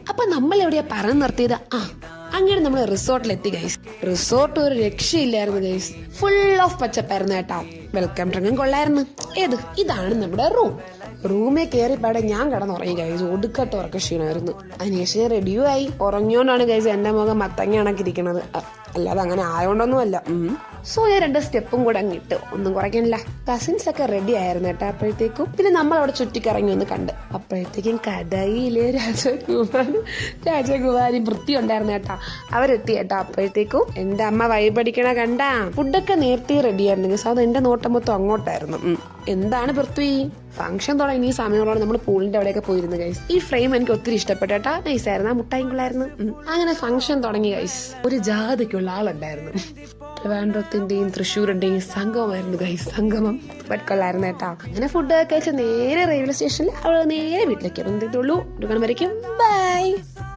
അപ്പൊ നമ്മൾ എവിടെയാ പറഞ്ഞു നിർത്തിയത്? അങ്ങനെ നമ്മൾ റിസോർട്ടിലെത്തി ഗൈസ്. റിസോർട്ട് ഒരു രക്ഷയില്ലായിരുന്നു ഗൈസ്. ഫുൾ ഓഫ് പച്ചപ്പായിരുന്നു കേട്ടോ. വെൽക്കം ഡ്രിങ്കും കൊള്ളായിരുന്നു. ഇതാണ് നമ്മുടെ റൂമേ കയറിപ്പാടെ ഞാൻ കിടന്നുറങ്ങി ഗൈസ്. ഒടുക്കത്തെ ഉറക്ക ക്ഷീണമായിരുന്നു. അതിനുശേഷം റെഡിയോ ആയി. ഉറങ്ങിയോണ്ടാണ് ഗൈസ് എന്റെ മുഖം മത്തങ്ങ കണക്കിരിക്കണത്. അല്ലാതെ അങ്ങനെ ആയോണ്ടൊന്നും അല്ല. സോ ഞാൻ 2 സ്റ്റെപ്പും കൂടെ അങ്ങിട്ട് ഒന്നും കുറയ്ക്കണില്ല. കസിൻസ് ഒക്കെ റെഡി ആയിരുന്നു കേട്ടോ അപ്പോഴത്തേക്കും. പിന്നെ നമ്മൾ അവിടെ ചുറ്റിക്കറങ്ങി ഒന്ന് കണ്ട്. അപ്പോഴത്തേക്കും കഥയിലെ രാജകുമാരി വൃത്തി ഉണ്ടായിരുന്നു കേട്ടാ. അവരെത്തി കേട്ടാ. അപ്പോഴത്തേക്കും എന്റെ അമ്മ വൈബടിക്കണ കണ്ടാ. ഫുഡൊക്കെ നേരത്തെ റെഡി ആയിരുന്നു. അത് എന്റെ നോട്ടം മൊത്തം അങ്ങോട്ടായിരുന്നു. എന്താണ് പൃഥ്വി? ഫംഗ്ഷൻ തുടങ്ങി ഈ സമയങ്ങളോട് നമ്മൾ പൂളിന്റെ അവിടെയൊക്കെ പോയിരുന്നു ഗൈസ്. ഈ ഫ്രെയിം എനിക്ക് ഒത്തിരി ഇഷ്ടപ്പെട്ടു കേട്ടാ. നൈസായിരുന്നു. ആ മുട്ടായും കൊള്ളായിരുന്നു. അങ്ങനെ ഫംഗ്ഷൻ തുടങ്ങി ഗൈസ്. ഒരു ജാതിക്കുള്ള ആളുണ്ടായിരുന്നു. ട്രിവാൻഡ്രത്തിന്റെയും തൃശ്ശൂരിന്റെയും സംഗമമായിരുന്നു ഗൈസ്. സംഗമം കൊള്ളായിരുന്നു കേട്ടാ. അങ്ങനെ ഫുഡ് കഴിച്ച് നേരെ റെയിൽവേ സ്റ്റേഷനിൽ അവള് നേരെ വീട്ടിലേക്ക് വന്നിട്ടുള്ളൂ. വരയ്ക്കും ബൈ.